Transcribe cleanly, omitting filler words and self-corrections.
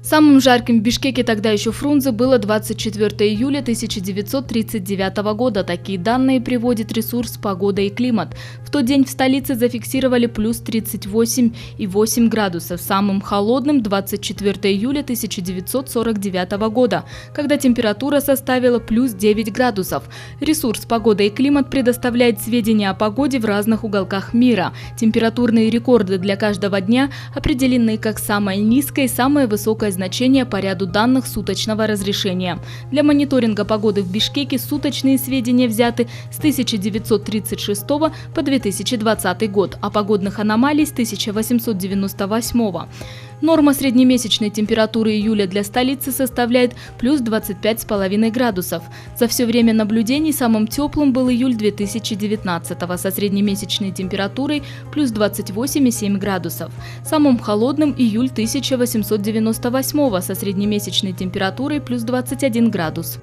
Самым жарким в Бишкеке, тогда еще Фрунзе, было 24 июля 1939 года. Такие данные приводит ресурс «Погода и климат». В тот день в столице зафиксировали плюс 38,8 градусов. Самым холодным 24 июля 1949 года, когда температура составила плюс 9 градусов. Ресурс «Погода и климат» предоставляет сведения о погоде в разных уголках мира. Температурные рекорды для каждого дня определены как самое низкое и самое высокое значение по ряду данных суточного разрешения. Для мониторинга погоды в Бишкеке суточные сведения взяты с 1936 по 2020 год, а погодных аномалий с 1898. Норма среднемесячной температуры июля для столицы составляет плюс 25,5 градусов. За все время наблюдений самым теплым был июль 2019 со среднемесячной температурой плюс 28,7 градусов. Самым холодным июль 1898 со среднемесячной температурой плюс 21 градус.